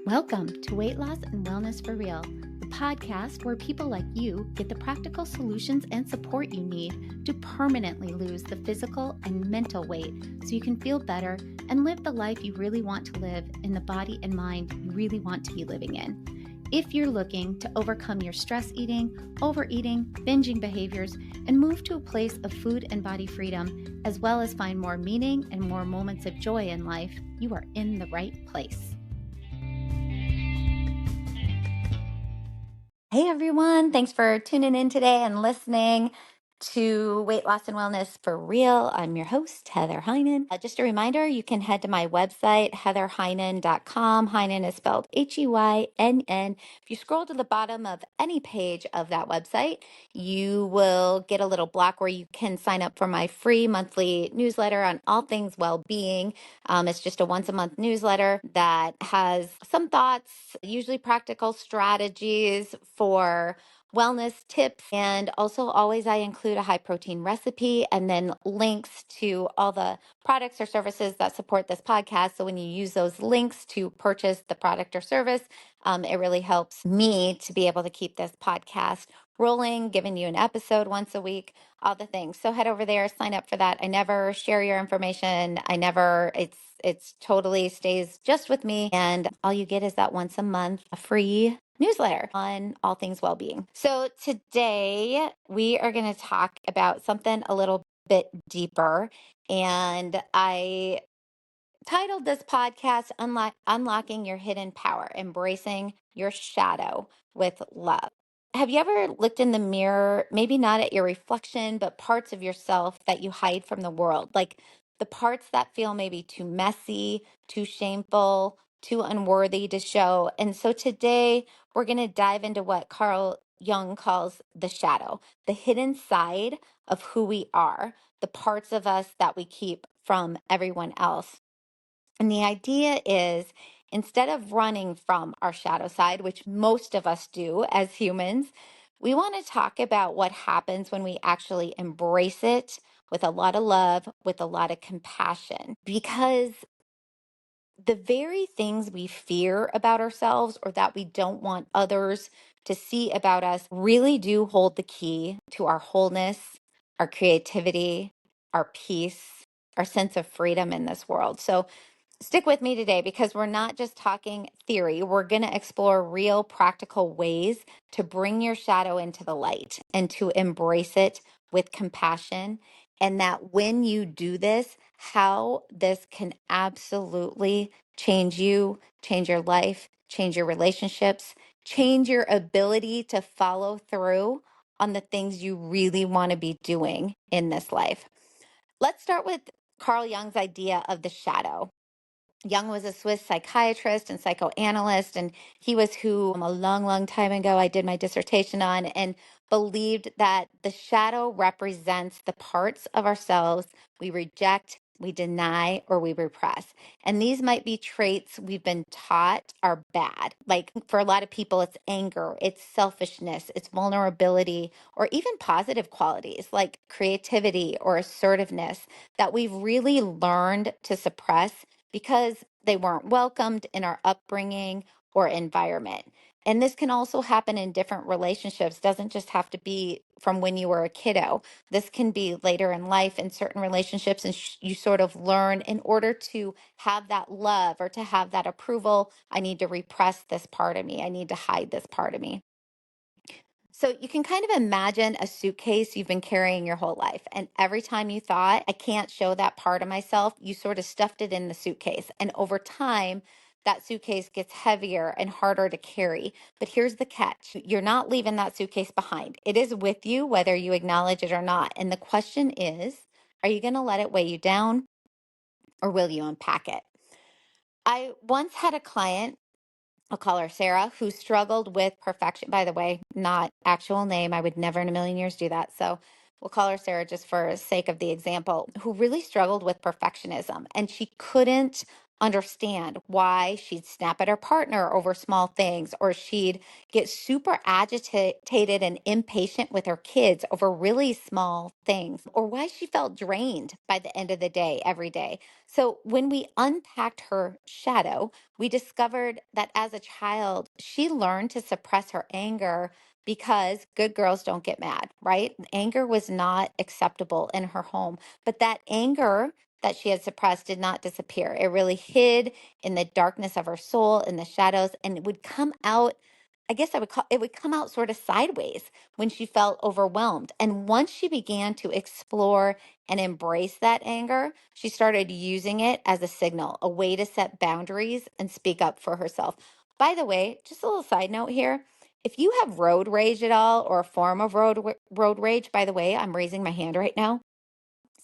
Welcome to Weight Loss and Wellness for Real, the podcast where people like you get the practical solutions and support you need to permanently lose the physical and mental weight so you can feel better and live the life you really want to live in the body and mind you really want to be living in. If you're looking to overcome your stress eating, overeating, binging behaviors, and move to a place of food and body freedom, as well as find more meaning and more moments of joy in life, you are in the right place. Hey everyone, thanks for tuning in today and listening to Weight Loss and Wellness for Real. I'm your host, Heather Heynen. Just a reminder, you can head to my website, heatherheynen.com. Heynen is spelled Heynnen. If you scroll to the bottom of any page of that website, you will get a little block where you can sign up for my free monthly newsletter on all things well-being. It's just a once a month newsletter that has some thoughts, usually practical strategies for wellness tips. And also, always I include a high protein recipe and then links to all the products or services that support this podcast. So when you use those links to purchase the product or service, it really helps me to be able to keep this podcast rolling, giving you an episode once a week, all the things. So head over there, sign up for that. I never share your information. It's totally stays just with me. And all you get is that once a month, a free newsletter on all things well-being. So today we are going to talk about something a little bit deeper. And I titled this podcast Unlocking Your Hidden Power, Embracing Your Shadow with Love. Have you ever looked in the mirror, maybe not at your reflection, but parts of yourself that you hide from the world? Like the parts that feel maybe too messy, too shameful, too unworthy to show. And so today we're going to dive into what Carl Jung calls the shadow, the hidden side of who we are, the parts of us that we keep from everyone else. And the idea is instead of running from our shadow side, which most of us do as humans, we want to talk about what happens when we actually embrace it with a lot of love, with a lot of compassion. Because the very things we fear about ourselves or that we don't want others to see about us really do hold the key to our wholeness, our creativity, our peace, our sense of freedom in this world. So stick with me today because we're not just talking theory. We're going to explore real practical ways to bring your shadow into the light and to embrace it with compassion. And that when you do this, how this can absolutely change you, change your life, change your relationships, change your ability to follow through on the things you really want to be doing in this life. Let's start with Carl Jung's idea of the shadow. Jung was a Swiss psychiatrist and psychoanalyst, and he was who a long, long time ago I did my dissertation on and believed that the shadow represents the parts of ourselves we reject, we deny, or we repress. And these might be traits we've been taught are bad. Like for a lot of people, it's anger, it's selfishness, it's vulnerability, or even positive qualities like creativity or assertiveness that we've really learned to suppress because they weren't welcomed in our upbringing or environment. And this can also happen in different relationships. Doesn't just have to be from when you were a kiddo. This can be later in life in certain relationships, and you sort of learn in order to have that love or to have that approval, I need to repress this part of me. I need to hide this part of me. So you can kind of imagine a suitcase you've been carrying your whole life. And every time you thought, I can't show that part of myself, you sort of stuffed it in the suitcase. And over time, that suitcase gets heavier and harder to carry. But here's the catch. You're not leaving that suitcase behind. It is with you, whether you acknowledge it or not. And the question is, are you going to let it weigh you down or will you unpack it? I once had a client, I'll call her Sarah, who struggled with perfection. By the way, not actual name. I would never in a million years do that. So we'll call her Sarah just for sake of the example, who really struggled with perfectionism. And she couldn't understand why she'd snap at her partner over small things, or she'd get super agitated and impatient with her kids over really small things, or why she felt drained by the end of the day every day. So when we unpacked her shadow, we discovered that as a child, she learned to suppress her anger because good girls don't get mad, right? Anger was not acceptable in her home, but that anger that she had suppressed did not disappear. It really hid in the darkness of her soul, in the shadows, and it would come out. I guess I would call it would come out sort of sideways when she felt overwhelmed. And once she began to explore and embrace that anger, she started using it as a signal, a way to set boundaries and speak up for herself. By the way, just a little side note here. If you have road rage at all, or a form of road rage, by the way, I'm raising my hand right now,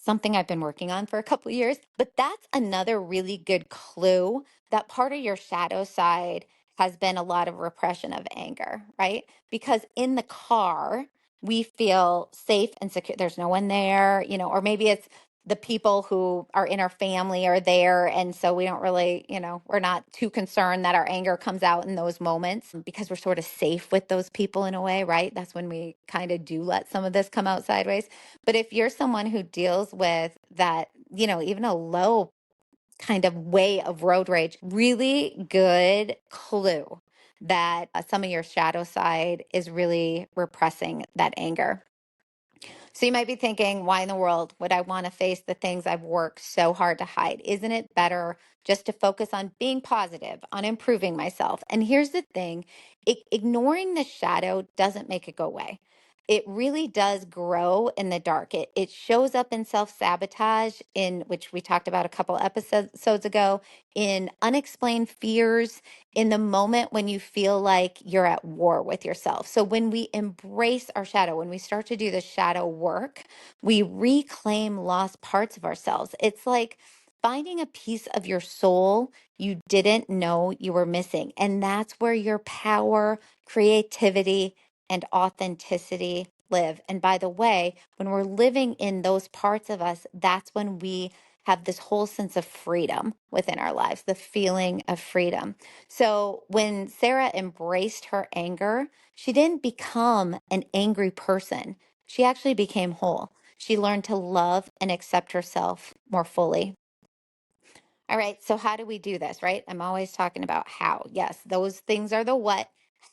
something I've been working on for a couple of years. But that's another really good clue that part of your shadow side has been a lot of repression of anger, right? Because in the car, we feel safe and secure. There's no one there, or maybe it's the people who are in our family are there. And so we don't really, we're not too concerned that our anger comes out in those moments because we're sort of safe with those people in a way, right? That's when we kind of do let some of this come out sideways. But if you're someone who deals with that, even a low kind of way of road rage, really good clue that some of your shadow side is really repressing that anger. So you might be thinking, why in the world would I want to face the things I've worked so hard to hide? Isn't it better just to focus on being positive, on improving myself? And here's the thing, ignoring the shadow doesn't make it go away. It really does grow in the dark. It shows up in self-sabotage, in which we talked about a couple episodes ago, in unexplained fears, in the moment when you feel like you're at war with yourself. So when we embrace our shadow, when we start to do the shadow work, we reclaim lost parts of ourselves. It's like finding a piece of your soul you didn't know you were missing. And that's where your power, creativity, and authenticity live. And by the way, when we're living in those parts of us, that's when we have this whole sense of freedom within our lives, the feeling of freedom. So when Sarah embraced her anger, she didn't become an angry person. She actually became whole. She learned to love and accept herself more fully. All right, so how do we do this, right? I'm always talking about how. Yes, those things are the what.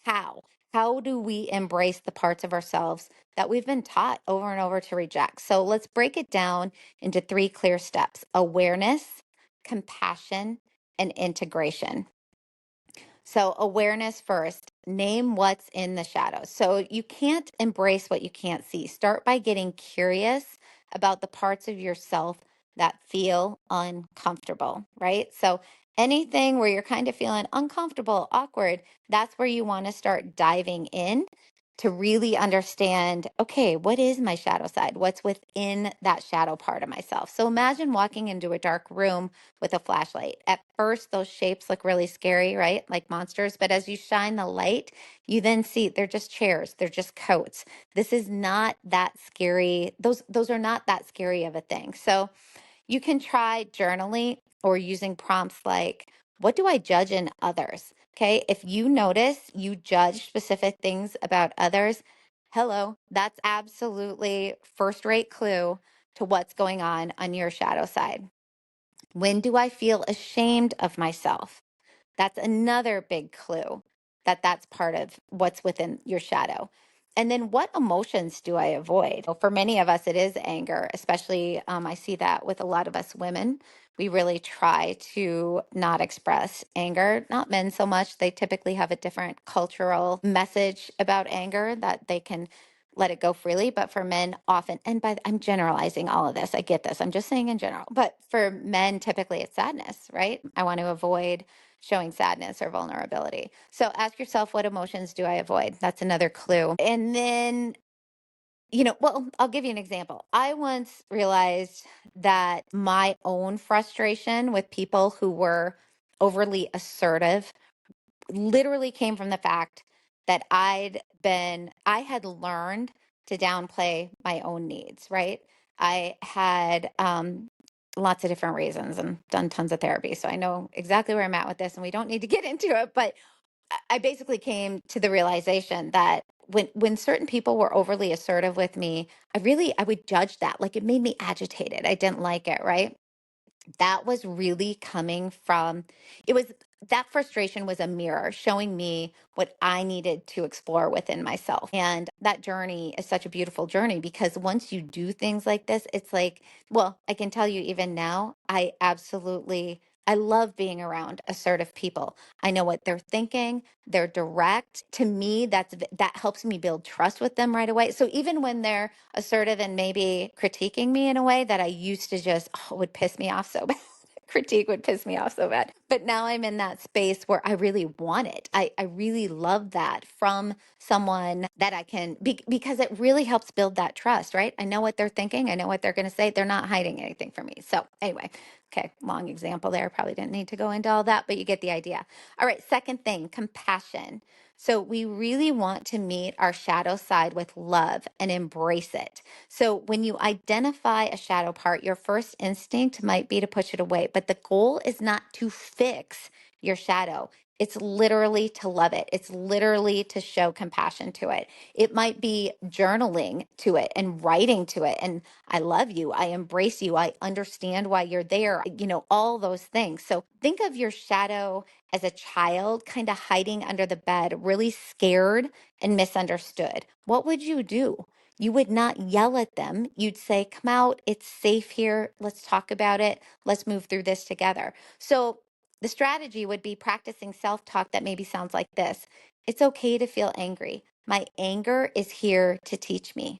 How? How do we embrace the parts of ourselves that we've been taught over and over to reject? So let's break it down into three clear steps: awareness, compassion, and integration. So, awareness first, name what's in the shadows. So, you can't embrace what you can't see. Start by getting curious about the parts of yourself that feel uncomfortable, right? So, anything where you're kind of feeling uncomfortable, awkward, that's where you want to start diving in to really understand, okay, what is my shadow side? What's within that shadow part of myself? So, imagine walking into a dark room with a flashlight. At first, those shapes look really scary, right? Like monsters. But as you shine the light, you then see they're just chairs, they're just coats. This is not that scary. Those are not that scary of a thing. So you can try journaling or using prompts like, what do I judge in others? Okay. If you notice you judge specific things about others, hello, that's absolutely first rate clue to what's going on your shadow side. When do I feel ashamed of myself? That's another big clue that that's part of what's within your shadow. And then what emotions do I avoid? Well, for many of us, it is anger, especially I see that with a lot of us women. We really try to not express anger, not men so much. They typically have a different cultural message about anger that they can let it go freely. But for men, often, and I'm generalizing all of this, I get this, I'm just saying in general. But for men, typically it's sadness, right? I want to avoid showing sadness or vulnerability. So ask yourself, what emotions do I avoid? That's another clue. And then, well, I'll give you an example. I once realized that my own frustration with people who were overly assertive literally came from the fact that I had learned to downplay my own needs, right? I had lots of different reasons and done tons of therapy. So I know exactly where I'm at with this, and we don't need to get into it. But I basically came to the realization that when certain people were overly assertive with me, I would judge that. Like, it made me agitated. I didn't like it, right? That was really coming from it was that frustration was a mirror showing me what I needed to explore within myself. And that journey is such a beautiful journey because once you do things like this, it's like, well, I can tell you even now, I love being around assertive people. I know what they're thinking. They're direct. To me, that helps me build trust with them right away. So even when they're assertive and maybe critiquing me in a way that I used to just would piss me off so bad. Critique would piss me off so bad. But now I'm in that space where I really want it. I really love that from someone that I can, because it really helps build that trust, right? I know what they're thinking. I know what they're going to say. They're not hiding anything from me. So, anyway, okay, long example there. Probably didn't need to go into all that, but you get the idea. All right, second thing, compassion. So, we really want to meet our shadow side with love and embrace it. So, when you identify a shadow part, your first instinct might be to push it away, but the goal is not to fix your shadow. It's literally to love it. It's literally to show compassion to it. It might be journaling to it and writing to it. And I love you. I embrace you. I understand why you're there. All those things. So think of your shadow as a child kind of hiding under the bed, really scared and misunderstood. What would you do? You would not yell at them. You'd say, come out. It's safe here. Let's talk about it. Let's move through this together. So the strategy would be practicing self-talk that maybe sounds like this. It's okay to feel angry. My anger is here to teach me.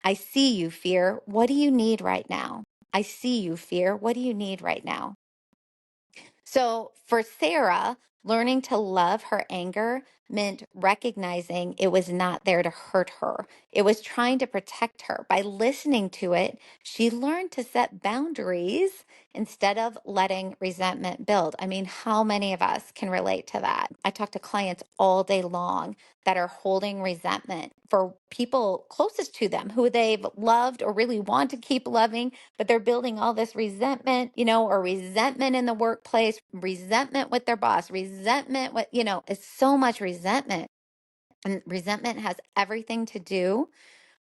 I see you, fear. What do you need right now? I see you, fear. What do you need right now? So for Sarah, learning to love her anger meant recognizing it was not there to hurt her. It was trying to protect her. By listening to it, she learned to set boundaries instead of letting resentment build. I mean, how many of us can relate to that? I talk to clients all day long that are holding resentment for people closest to them who they've loved or really want to keep loving, but they're building all this resentment, or resentment in the workplace, resentment with their boss, resentment with, it's so much resentment. And resentment has everything to do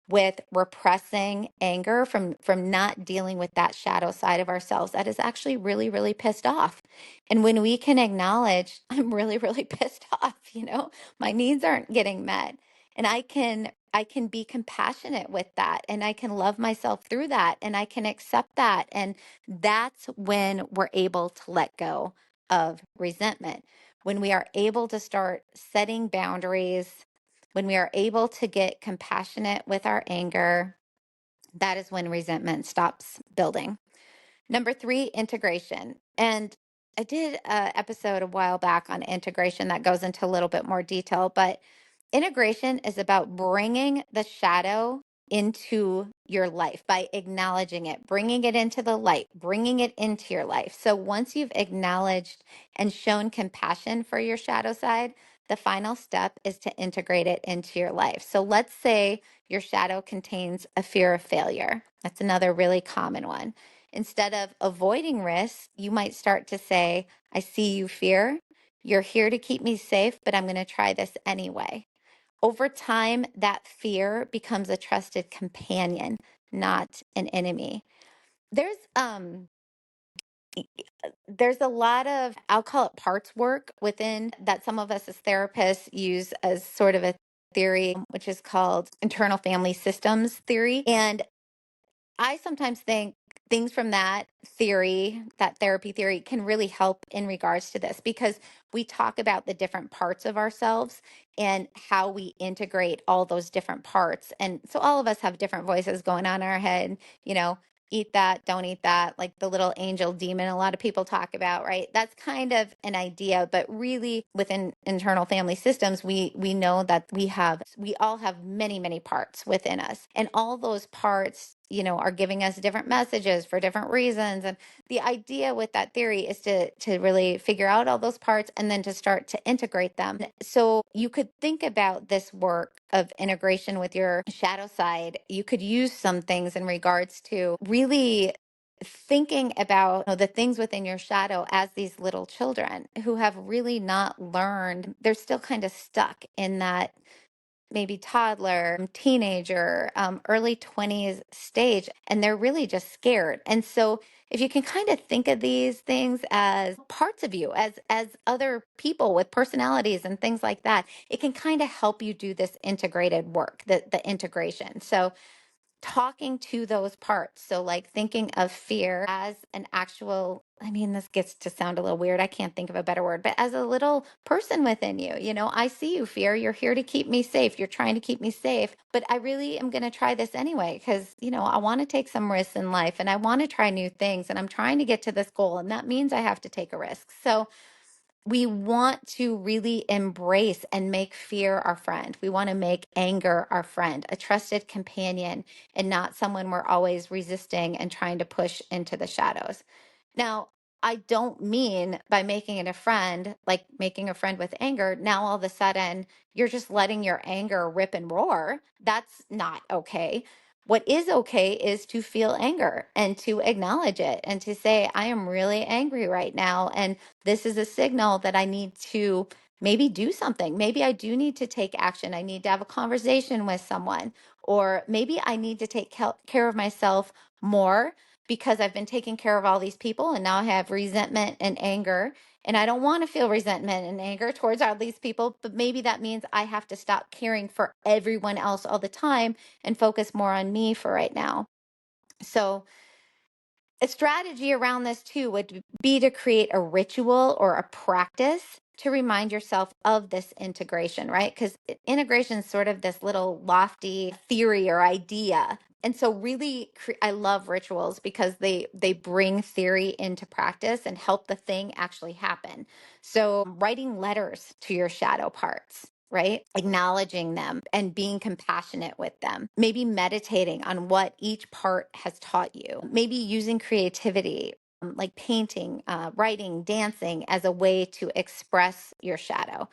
with repressing anger from not dealing with that shadow side of ourselves that is actually really really pissed off. And when we can acknowledge I'm really really pissed off, my needs aren't getting met, and I can be compassionate with that, and I can love myself through that, and I can accept that, and that's when we're able to let go of resentment, when we are able to start setting boundaries, when we are able to get compassionate with our anger. That is when resentment stops building. Number three, integration. And I did an episode a while back on integration that goes into a little bit more detail, but integration is about bringing the shadow into your life by acknowledging it, bringing it into the light, bringing it into your life. So once you've acknowledged and shown compassion for your shadow side, the final step is to integrate it into your life. So let's say your shadow contains a fear of failure. That's another really common one. Instead of avoiding risks, you might start to say, I see you, fear. You're here to keep me safe, but I'm going to try this anyway. Over time, that fear becomes a trusted companion, not an enemy. There's there's a lot of, I'll call it parts work within that some of us as therapists use as sort of a theory, which is called internal family systems theory. And I sometimes think things from that theory, that therapy theory, can really help in regards to this because we talk about the different parts of ourselves and how we integrate all those different parts. And so all of us have different voices going on in our head, eat that, don't eat that, like the little angel demon a lot of people talk about, right? That's kind of an idea, but really within internal family systems, we know that we all have many, many parts within us. And all those parts, are giving us different messages for different reasons. And the idea with that theory is to really figure out all those parts and then to start to integrate them. So you could think about this work of integration with your shadow side. You could use some things in regards to really thinking about the things within your shadow as these little children who have really not learned. They're still kind of stuck in that maybe toddler, teenager, early 20s stage, and they're really just scared. And so if you can kind of think of these things as parts of you, as other people with personalities and things like that, it can kind of help you do this integrated work, the integration. So talking to those parts. So, like thinking of fear as an actual, I mean, this gets to sound a little weird. I can't think of a better word, but as a little person within you, I see you, fear. You're here to keep me safe. You're trying to keep me safe. But I really am going to try this anyway because, I want to take some risks in life and I want to try new things and I'm trying to get to this goal. And that means I have to take a risk. So, we want to really embrace and make fear our friend. We want to make anger our friend, a trusted companion, and not someone we're always resisting and trying to push into the shadows. Now, I don't mean by making it a friend, like making a friend with anger, now all of a sudden you're just letting your anger rip and roar. That's not okay. What is okay is to feel anger and to acknowledge it and to say, I am really angry right now. And this is a signal that I need to maybe do something. Maybe I do need to take action. I need to have a conversation with someone, or maybe I need to take care of myself more because I've been taking care of all these people and now I have resentment and anger. And I don't want to feel resentment and anger towards all these people, but maybe that means I have to stop caring for everyone else all the time and focus more on me for right now. So, a strategy around this too would be to create a ritual or a practice to remind yourself of this integration, right? Because integration is sort of this little lofty theory or idea. And so really I love rituals because they bring theory into practice and help the thing actually happen. So writing letters to your shadow parts, right? Acknowledging them and being compassionate with them. Maybe meditating on what each part has taught you. Maybe using creativity, like painting, writing, dancing as a way to express your shadow.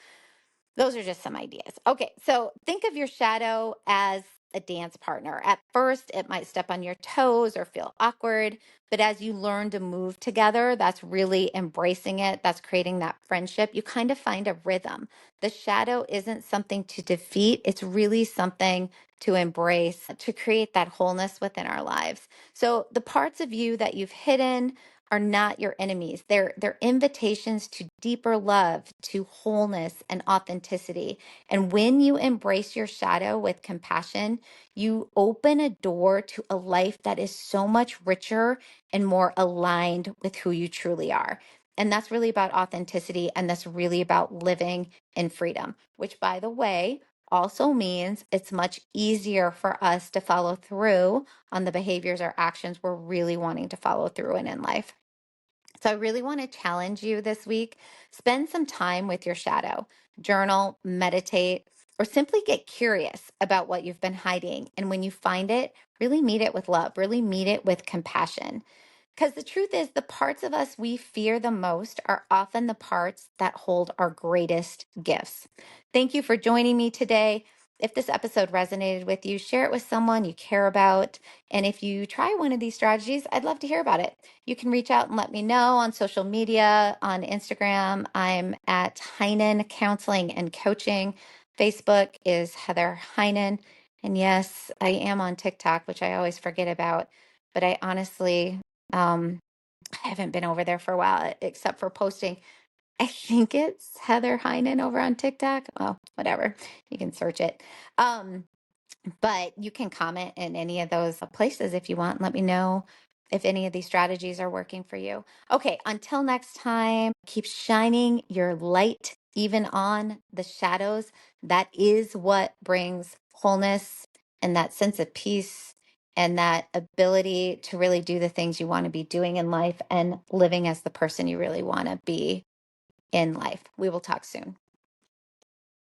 Those are just some ideas. Okay, so think of your shadow as a dance partner. At first, it might step on your toes or feel awkward, but as you learn to move together, that's really embracing it. That's creating that friendship. You kind of find a rhythm. The shadow isn't something to defeat, it's really something to embrace, to create that wholeness within our lives. So, the parts of you that you've hidden, are not your enemies. They're invitations to deeper love, to wholeness and authenticity. And when you embrace your shadow with compassion, you open a door to a life that is so much richer and more aligned with who you truly are. And that's really about authenticity and that's really about living in freedom, which by the way, also means it's much easier for us to follow through on the behaviors or actions we're really wanting to follow through in life. So I really want to challenge you this week. Spend some time with your shadow, journal, meditate, or simply get curious about what you've been hiding. And when you find it, really meet it with love, really meet it with compassion. Because the truth is, the parts of us we fear the most are often the parts that hold our greatest gifts. Thank you for joining me today. If this episode resonated with you, share it with someone you care about. And if you try one of these strategies, I'd love to hear about it. You can reach out and let me know on social media, on Instagram. I'm at Heynen Counseling and Coaching. Facebook is Heather Heynen. And yes, I am on TikTok, which I always forget about. But I honestly, I haven't been over there for a while, except for posting. I think it's Heather Heynen over on TikTok. Well, whatever. You can search it. Um, but you can comment in any of those places if you want. Let me know if any of these strategies are working for you. Okay, until next time, keep shining your light even on the shadows. That is what brings wholeness and that sense of peace and that ability to really do the things you want to be doing in life and living as the person you really want to be in life. We will talk soon.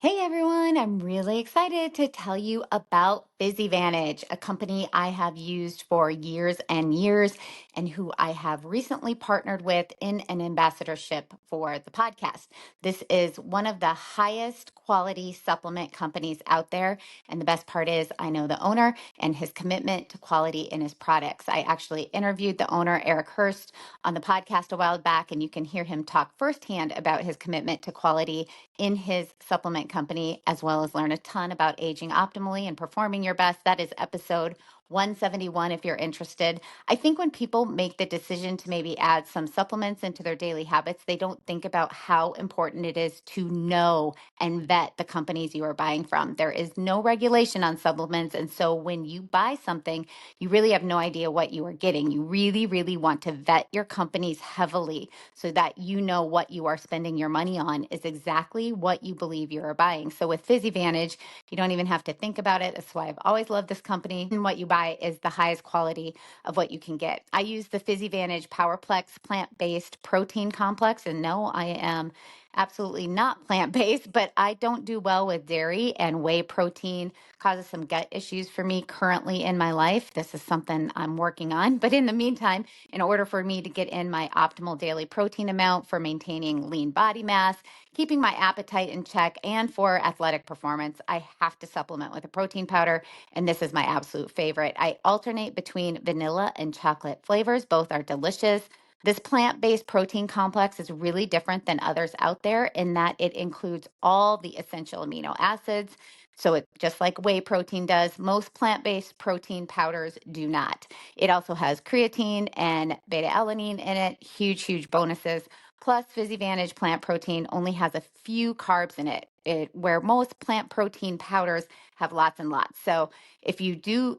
Hey everyone, I'm really excited to tell you about BusyVantage, a company I have used for years and years. and who I have recently partnered with in an ambassadorship for the podcast. This is one of the highest quality supplement companies out there. And the best part is I know the owner and his commitment to quality in his products. I actually interviewed the owner, Eric Hurst, on the podcast a while back, and you can hear him talk firsthand about his commitment to quality in his supplement company, as well as learn a ton about aging optimally and performing your best. That is episode 171 if you're interested. I think when people make the decision to maybe add some supplements into their daily habits, they don't think about how important it is to know and vet the companies you are buying from. There is no regulation on supplements. And so when you buy something, you really have no idea what you are getting. You really, really want to vet your companies heavily so that you know what you are spending your money on is exactly what you believe you are buying. So with PhysiVantage, you don't even have to think about it. That's why I've always loved this company. And what you buy is the highest quality of what you can get. I use the PhysiVantage PowerPlex plant-based protein complex. And no, I am absolutely not plant-based, but I don't do well with dairy, and whey protein causes some gut issues for me currently in my life. This is something I'm working on. But in the meantime, in order for me to get in my optimal daily protein amount for maintaining lean body mass, keeping my appetite in check, and for athletic performance, I have to supplement with a protein powder. And this is my absolute favorite. I alternate between vanilla and chocolate flavors. Both are delicious. This plant-based protein complex is really different than others out there in that it includes all the essential amino acids. So it just like whey protein does, most plant-based protein powders do not. It also has creatine and beta-alanine in it, huge, huge bonuses. Plus, PhysiVantage plant protein only has a few carbs in it, where most plant protein powders have lots and lots. So if you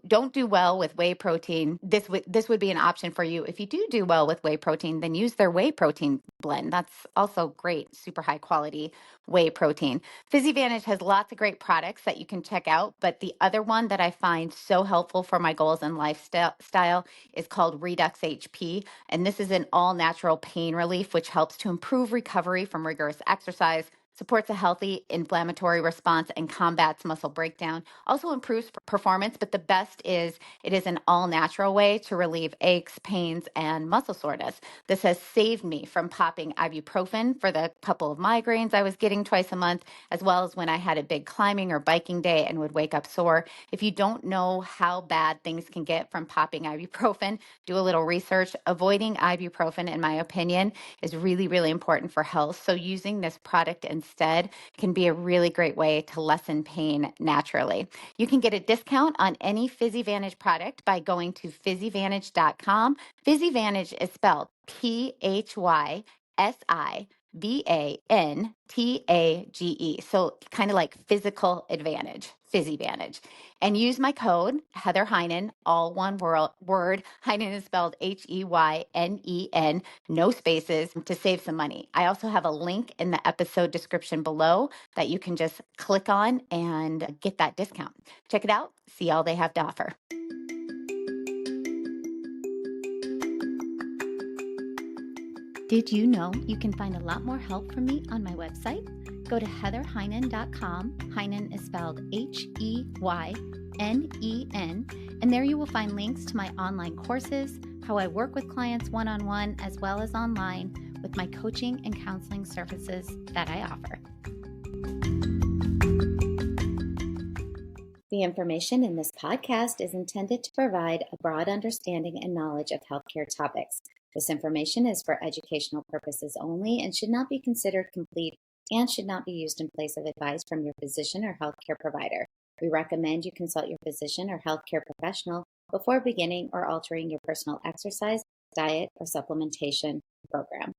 don't do well with whey protein, this would be an option for you. If you do well with whey protein, then use their whey protein blend. That's also great, super high quality whey protein. PhysiVantage has lots of great products that you can check out, but the other one that I find so helpful for my goals and lifestyle is called Redux HP, and this is an all-natural pain relief, which helps to improve recovery from rigorous exercise, supports a healthy inflammatory response, and combats muscle breakdown. Also improves performance, but the best is it is an all-natural way to relieve aches, pains, and muscle soreness. This has saved me from popping ibuprofen for the couple of migraines I was getting twice a month, as well as when I had a big climbing or biking day and would wake up sore. If you don't know how bad things can get from popping ibuprofen, do a little research. Avoiding ibuprofen, in my opinion, is really, really important for health. So using this product instead can be a really great way to lessen pain naturally. You can get a discount on any PhysiVantage product by going to physivantage.com. PhysiVantage is spelled PhysiVantage. So kind of like physical advantage, PhysiVantage. And use my code, Heather Heynen, all one word. Heynen is spelled Heynen, no spaces, to save some money. I also have a link in the episode description below that you can just click on and get that discount. Check it out, see all they have to offer. Did you know you can find a lot more help from me on my website? Go to heatherheynen.com. Heynen is spelled Heynen, and there you will find links to my online courses, how I work with clients one-on-one, as well as online with my coaching and counseling services that I offer. The information in this podcast is intended to provide a broad understanding and knowledge of healthcare topics. This information is for educational purposes only and should not be considered complete and should not be used in place of advice from your physician or healthcare provider. We recommend you consult your physician or healthcare professional before beginning or altering your personal exercise, diet, or supplementation program.